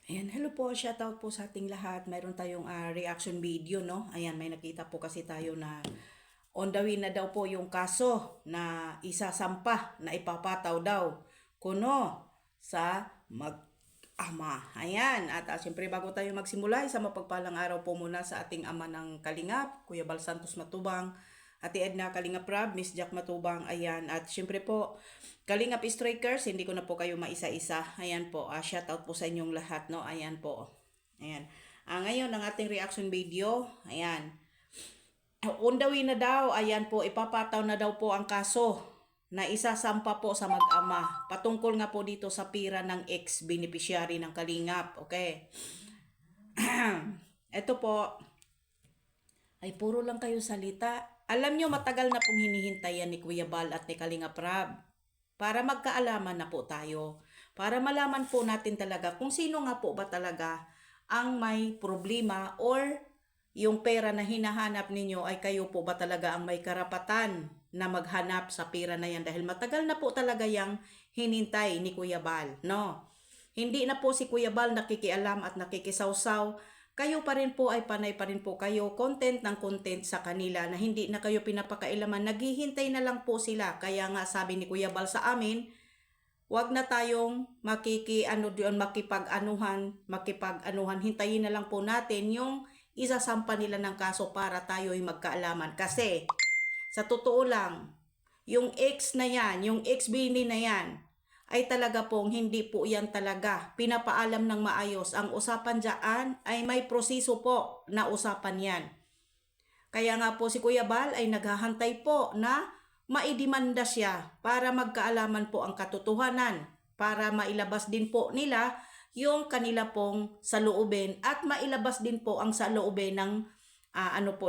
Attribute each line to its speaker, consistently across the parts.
Speaker 1: Ayan, hello po, shoutout po sa ating lahat. Mayroon tayong reaction video, no? Ayan, may nakita po kasi tayo na on the way na daw po yung kaso na isasampa na ipapataw daw kuno sa mag-ama. Ayan, at siyempre bago tayo magsimula, isang mapagpalang araw po muna sa ating ama ng Kalingap, Kuya Bal Santos Matubang, Ate Edna Kalingap Rab, Miss Jack Matubang, ayan. At syempre po, Kalingap Strikers, hindi ko na po kayo maisa-isa. Ayan po, shoutout po sa inyong lahat, no? Ayan po. Ayan. Ngayon, ang ating reaction video, ayan. On the way na daw, ayan po, ipapataw na daw po ang kaso na isasampa po sa mag-ama. Patungkol nga po dito sa pira ng ex-beneficiary ng Kalingap. Okay. Ito po, ay puro lang kayo salita. Alam nyo, matagal na pong hinihintayan ni Kuya Bal at ni Kalingap Rab para magkaalaman na po tayo. Para malaman po natin talaga kung sino nga po ba talaga ang may problema or yung pera na hinahanap ninyo ay kayo po ba talaga ang may karapatan na maghanap sa pera na yan. Dahil matagal na po talaga yung hinintay ni Kuya Bal, no? Hindi na po si Kuya Bal nakikialam at nakikisawsaw. Kayo pa rin po ay panay pa rin po kayo, content ng content sa kanila na hindi na kayo pinapakailaman. Naghihintay na lang po sila. Kaya nga sabi ni Kuya Bal sa amin, wag na tayong makipag-anuhan. Hintayin na lang po natin yung isasampa nila ng kaso para tayo ay magkaalaman. Kasi sa totoo lang, yung ex na yan, yung ex-bini na yan, ay talaga pong hindi po yan talaga pinapaalam ng maayos. Ang usapan dyan ay may proseso po na usapan yan. Kaya nga po si Kuya Bal ay naghahantay po na maidimanda siya para magkaalaman po ang katotohanan, para mailabas din po nila yung kanila pong saloobin at mailabas din po ang saloobin ng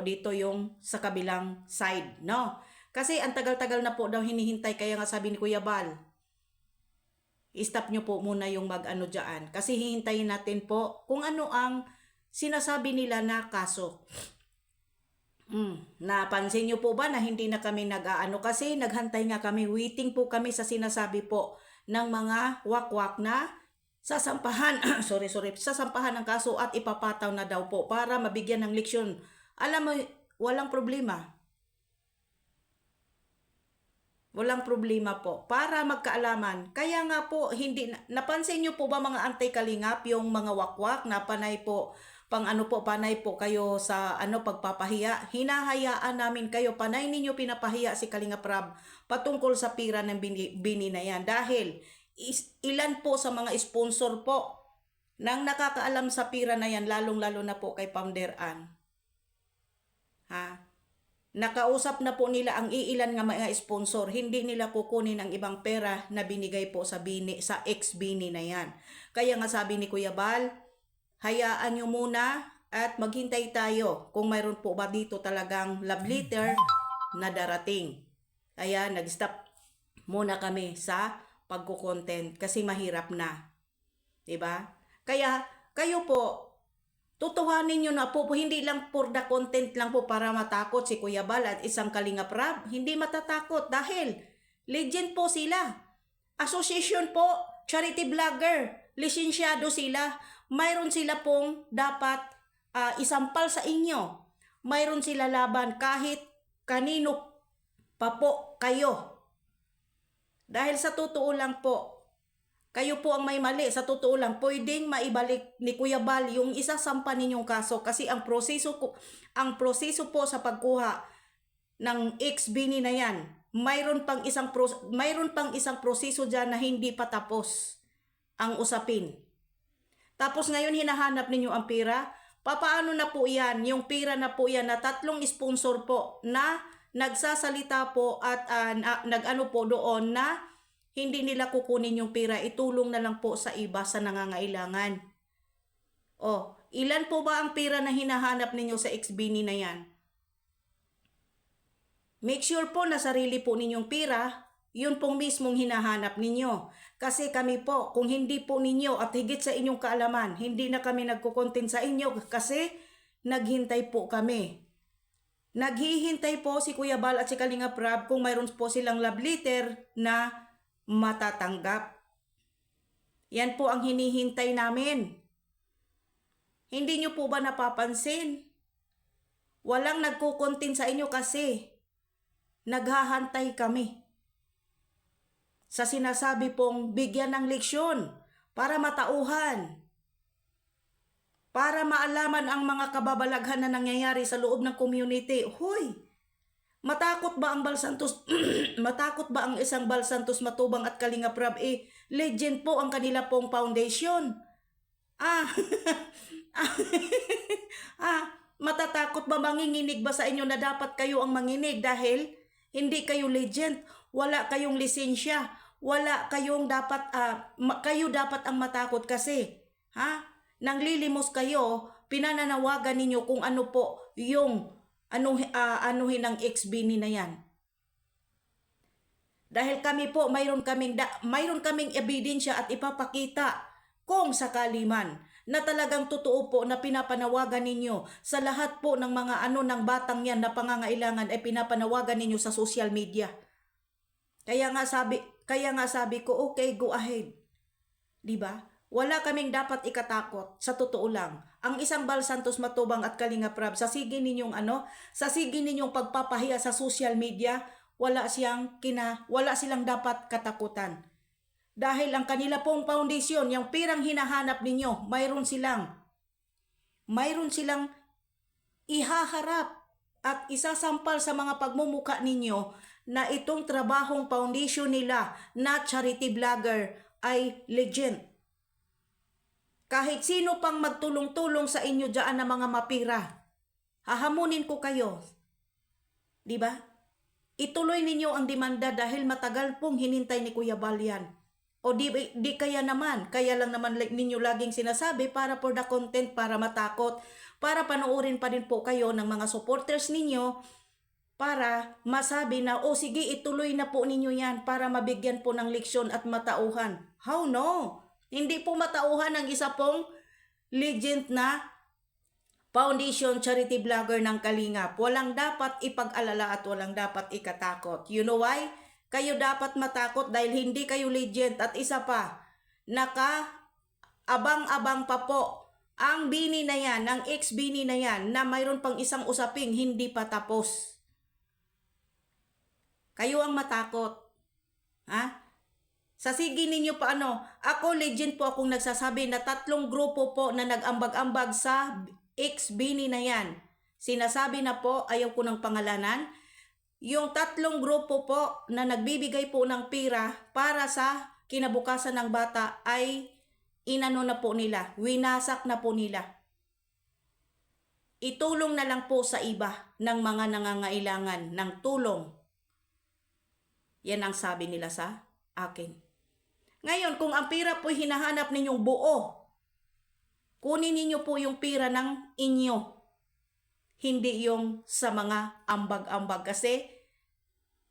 Speaker 1: dito yung sa kabilang side, no? Kasi ang tagal-tagal na po daw hinihintay, kaya nga sabi ni Kuya Bal, i-stop nyo po muna yung mag-ano dyan. Kasi hihintayin natin po kung ano ang sinasabi nila na kaso. Napansin nyo po ba na hindi na kami nag-aano kasi naghantay nga kami, waiting po kami sa sinasabi po ng mga wakwak na sasampahan, sasampahan ng kaso at ipapataw na daw po para mabigyan ng leksyon. Alam mo, walang problema. Walang problema po. Para magkaalaman. Kaya nga po, hindi napansin nyo po ba mga anti-kalingap, yung mga wakwak na panay po, panay po kayo sa pagpapahiya. Hinahayaan namin kayo, panay ninyo pinapahiya si Kalingap Rab patungkol sa pira ng bini na yan. Dahil ilan po sa mga sponsor po nang nakakaalam sa pira na yan, lalong-lalo na po kay Founder Ann. Nakausap na po nila ang iilan nga mga sponsor. Hindi nila kukunin ang ibang pera na binigay po sa ex-bini na yan. Kaya nga sabi ni Kuya Bal, hayaan nyo muna at maghintay tayo kung mayroon po ba dito talagang love letter na darating. Kaya nag-stop muna kami sa pagko-content kasi mahirap na. Diba? Kaya kayo po, tutuhanin nyo na po, hindi lang for the content lang po para matakot si Kuya Bal at isang Kalingap Rab. Hindi matatakot dahil legend po sila. Association po, charity vlogger, lisensyado sila. Mayroon sila pong dapat isampal sa inyo. Mayroon sila laban kahit kanino pa po kayo. Dahil sa totoo lang po, kayo po ang may mali. Sa totoo lang, pwedeng maibalik ni Kuya Bal yung isasampa ninyong kaso kasi ang proseso po sa pagkuha ng ex-bini na yan, mayroon pang isang proseso diyan na hindi pa tapos ang usapin. Tapos ngayon hinahanap ninyo ang pira. Papaano na po yan? Yung pira na po yan na 3 sponsor po na nagsasalita po at nag-ano po doon na hindi nila kukunin yung pera, itulong na lang po sa iba sa nangangailangan. Ilan po ba ang pera na hinahanap ninyo sa ex-bini na yan? Make sure po na sarili po ninyong pera, yun pong mismong hinahanap ninyo. Kasi kami po, kung hindi po ninyo at higit sa inyong kaalaman, hindi na kami nagkukontent sa inyo kasi naghintay po kami. Naghihintay po si Kuya Bal at si Kalingap Rab kung mayroon po silang love letter na matatanggap. Yan po ang hinihintay namin. Hindi nyo po ba napapansin? Walang nagkukontin sa inyo kasi naghahantay kami sa sinasabi pong bigyan ng leksyon para matauhan, para maalaman ang mga kababalaghan na nangyayari sa loob ng community. Hoy, matakot ba ang Balsantos? Matakot ba ang isang Balsantos Matubang at Kalinga Prab? Legend po ang kanila pong foundation. Ah, matatakot ba, manginginig ba sa inyo na dapat kayo ang manginig dahil hindi kayo legend, wala kayong lisensya, wala kayong dapat, kayo dapat ang matakot kasi, nanglilimos kayo, pinananawagan ninyo kung ano po yung anuhin ng XBini na yan. Dahil kami po, mayroon kaming ebidensya at ipapakita kung sakali man na talagang totoo po na pinapanawagan ninyo sa lahat po ng mga ng batang yan na pangangailangan ay pinapanawagan ninyo sa social media. Kaya nga sabi ko, okay, go ahead. 'Di ba? Wala kaming dapat ikatakot, sa totoo lang. Ang isang Balsantos Matubang at Kalinga Prab, sa sige ninyong pagpapahiya sa social media, wala silang dapat katakutan. Dahil ang kanila pong foundation, yung pirang hinahanap ninyo, mayroon silang ihaharap at isasampal sa mga pagmumuka ninyo na itong trabahong foundation nila na charity vlogger ay legend. Kahit sino pang magtulong-tulong sa inyo dyan na mga mapira, hahamunin ko kayo. Diba? Ituloy ninyo ang demanda dahil matagal pong hinintay ni Kuya Bal yan. O di kaya lang naman ninyo laging sinasabi para for the content, para matakot, para panoorin pa din po kayo ng mga supporters ninyo, para masabi na, sige, ituloy na po ninyo yan para mabigyan po ng leksyon at matauhan. How no? Hindi po matauhan ang isa pong legend na foundation charity vlogger ng Kalingap. Walang dapat ipag-alala at walang dapat ikatakot. You know why? Kayo dapat matakot dahil hindi kayo legend at isa pa, naka-abang-abang pa po ang bini na yan, ang ex-bini na yan, na mayroon pang isang usaping hindi pa tapos. Kayo ang matakot. Sasigi ninyo pa ako legend po akong nagsasabi na 3 grupo po na nag-ambag-ambag sa ex-bini na yan. Sinasabi na po, ayaw ko ng pangalanan, yung 3 grupo po na nagbibigay po ng pira para sa kinabukasan ng bata ay inano na po nila, winasak na po nila. Itulong na lang po sa iba ng mga nangangailangan ng tulong. Yan ang sabi nila sa akin. Ngayon, kung ang pira po hinahanap ninyong buo, kunin ninyo po yung pira ng inyo. Hindi yung sa mga ambag-ambag kasi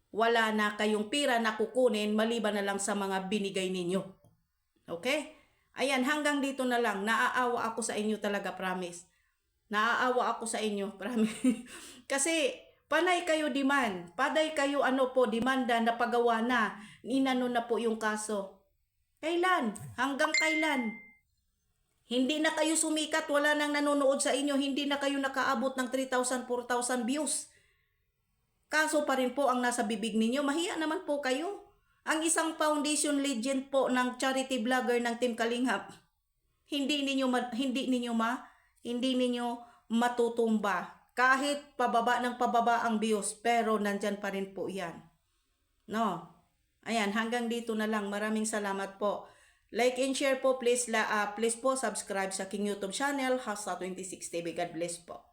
Speaker 1: wala na kayong pira na kukunin maliban na lang sa mga binigay ninyo. Okay? Ayan, hanggang dito na lang. Naaawa ako sa inyo talaga, promise. Naaawa ako sa inyo, promise. Kasi panay kayo demand. Paday kayo demanda na pagawa na. Inano na po yung kaso. Kailan? Hanggang kailan? Hindi na kayo sumikat, wala nang nanonood sa inyo, hindi na kayo nakaabot ng 3,000, 4,000 views. Kaso pa rin po ang nasa bibig ninyo, mahiya naman po kayo. Ang isang foundation legend po ng charity vlogger ng Team Kalingap, hindi ninyo matutumba. Kahit pababa ng pababa ang views, pero nandyan pa rin po yan. No? Ayan, hanggang dito na lang. Maraming salamat po. Like and share po, please po subscribe sa aking YouTube channel, Hasa 26 TV. God bless po.